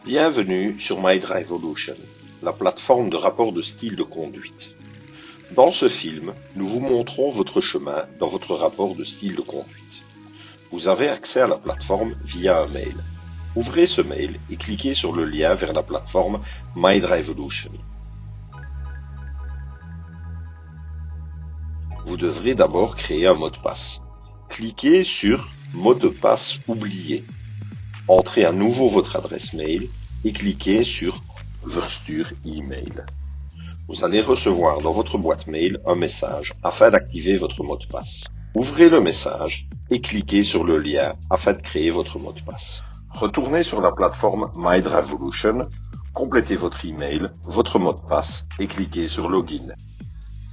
Bienvenue sur MyDrivevolution, la plateforme de rapport de style de conduite. Dans ce film, nous vous montrons votre chemin dans votre rapport de style de conduite. Vous avez accès à la plateforme via un mail. Ouvrez ce mail et cliquez sur le lien vers la plateforme MyDrivevolution. Vous devrez d'abord créer un mot de passe. Cliquez sur « Mot de passe oublié ». Entrez à nouveau votre adresse mail et cliquez sur « Verstur email ». Vous allez recevoir dans votre boîte mail un message afin d'activer votre mot de passe. Ouvrez le message et cliquez sur le lien afin de créer votre mot de passe. Retournez sur la plateforme MyDrivevolution, complétez votre email, votre mot de passe et cliquez sur Login.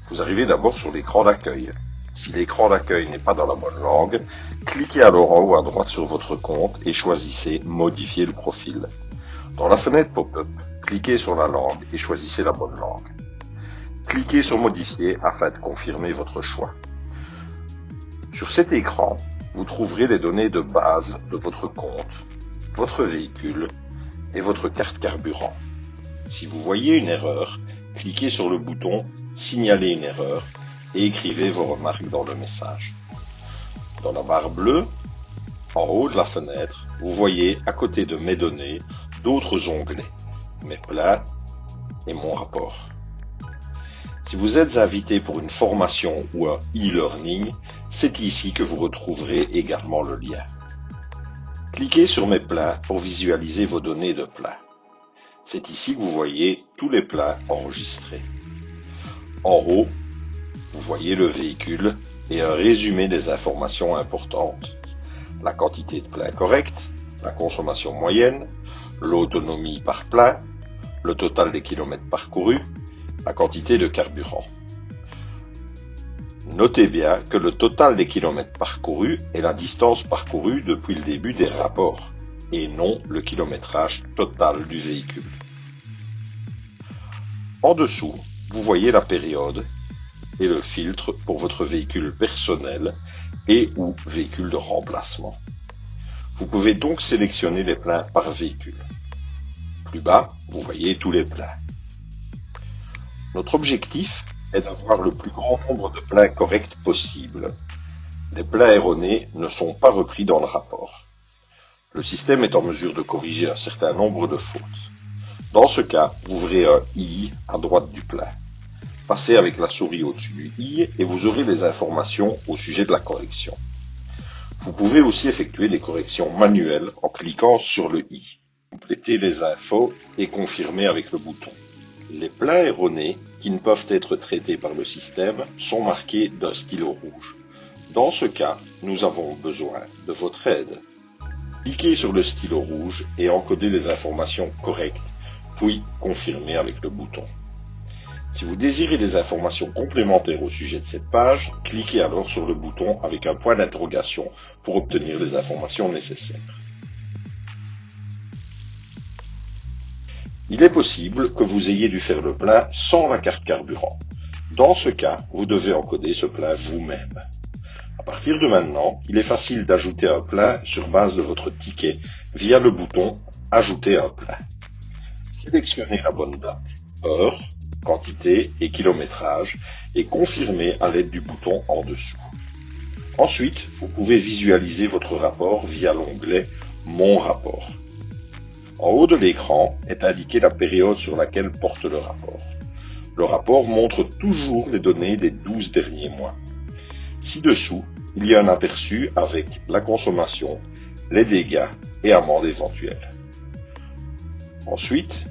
Vous arrivez d'abord sur l'écran d'accueil. Si l'écran d'accueil n'est pas dans la bonne langue, cliquez alors en haut à droite sur votre compte et choisissez Modifier le profil. Dans la fenêtre pop-up, cliquez sur la langue et choisissez la bonne langue. Cliquez sur Modifier afin de confirmer votre choix. Sur cet écran, vous trouverez les données de base de votre compte, votre véhicule et votre carte carburant. Si vous voyez une erreur, cliquez sur le bouton Signaler une erreur et écrivez vos remarques dans le message. Dans la barre bleue, en haut de la fenêtre, vous voyez à côté de Mes données d'autres onglets, Mes plats et Mon rapport. Si vous êtes invité pour une formation ou un e-learning, c'est ici que vous retrouverez également le lien. Cliquez sur Mes plats pour visualiser vos données de plats. C'est ici que vous voyez tous les plats enregistrés. En haut, vous voyez le véhicule et un résumé des informations importantes. La quantité de plats correcte, la consommation moyenne, l'autonomie par plat, le total des kilomètres parcourus, la quantité de carburant. Notez bien que le total des kilomètres parcourus est la distance parcourue depuis le début des rapports, et non le kilométrage total du véhicule. En dessous, vous voyez la période et le filtre pour votre véhicule personnel et ou véhicule de remplacement. Vous pouvez donc sélectionner les plats par véhicule. Plus bas, vous voyez tous les plats. Notre objectif est d'avoir le plus grand nombre de plats corrects possible. Les plats erronés ne sont pas repris dans le rapport. Le système est en mesure de corriger un certain nombre de fautes. Dans ce cas, vous ouvrez un i à droite du plat. Passez avec la souris au-dessus du i et vous aurez des informations au sujet de la correction. Vous pouvez aussi effectuer des corrections manuelles en cliquant sur le i. Complétez les infos et confirmez avec le bouton. Les plats erronés qui ne peuvent être traités par le système sont marqués d'un stylo rouge. Dans ce cas, nous avons besoin de votre aide. Cliquez sur le stylo rouge et encodez les informations correctes, puis confirmez avec le bouton. Si vous désirez des informations complémentaires au sujet de cette page, cliquez alors sur le bouton avec un point d'interrogation pour obtenir les informations nécessaires. Il est possible que vous ayez dû faire le plein sans la carte carburant. Dans ce cas, vous devez encoder ce plein vous-même. À partir de maintenant, il est facile d'ajouter un plein sur base de votre ticket via le bouton « Ajouter un plein ». Sélectionnez la bonne date, heure, quantité et kilométrage et confirmez à l'aide du bouton en dessous. Ensuite, vous pouvez visualiser votre rapport via l'onglet « Mon rapport ». En haut de l'écran est indiquée la période sur laquelle porte le rapport. Le rapport montre toujours les données des 12 derniers mois. Ci-dessous, il y a un aperçu avec la consommation, les dégâts et amendes éventuelles. Ensuite,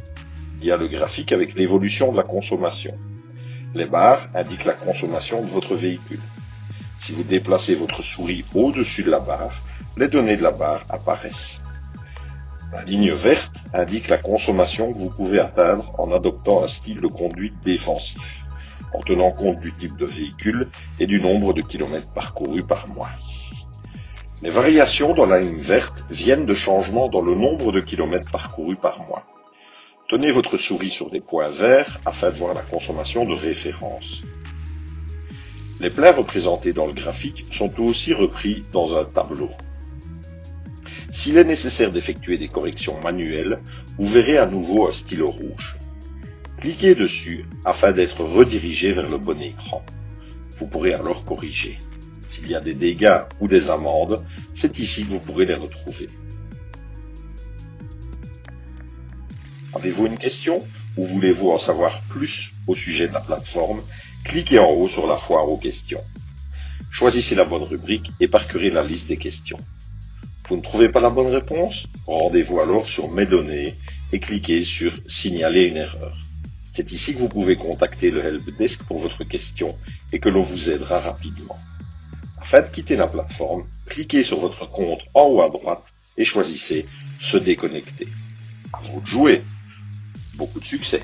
il y a le graphique avec l'évolution de la consommation. Les barres indiquent la consommation de votre véhicule. Si vous déplacez votre souris au-dessus de la barre, les données de la barre apparaissent. La ligne verte indique la consommation que vous pouvez atteindre en adoptant un style de conduite défensif, en tenant compte du type de véhicule et du nombre de kilomètres parcourus par mois. Les variations dans la ligne verte viennent de changements dans le nombre de kilomètres parcourus par mois. Tenez votre souris sur des points verts afin de voir la consommation de référence. Les plats représentés dans le graphique sont aussi repris dans un tableau. S'il est nécessaire d'effectuer des corrections manuelles, vous verrez à nouveau un stylo rouge. Cliquez dessus afin d'être redirigé vers le bon écran. Vous pourrez alors corriger. S'il y a des dégâts ou des amendes, c'est ici que vous pourrez les retrouver. Avez-vous une question ou voulez-vous en savoir plus au sujet de la plateforme? Cliquez en haut sur la foire aux questions. Choisissez la bonne rubrique et parcourez la liste des questions. Vous ne trouvez pas la bonne réponse? Rendez-vous alors sur Mes données et cliquez sur Signaler une erreur. C'est ici que vous pouvez contacter le helpdesk pour votre question et que l'on vous aidera rapidement. Afin de quitter la plateforme, cliquez sur votre compte en haut à droite et choisissez Se déconnecter. À vous de jouer. Beaucoup de succès!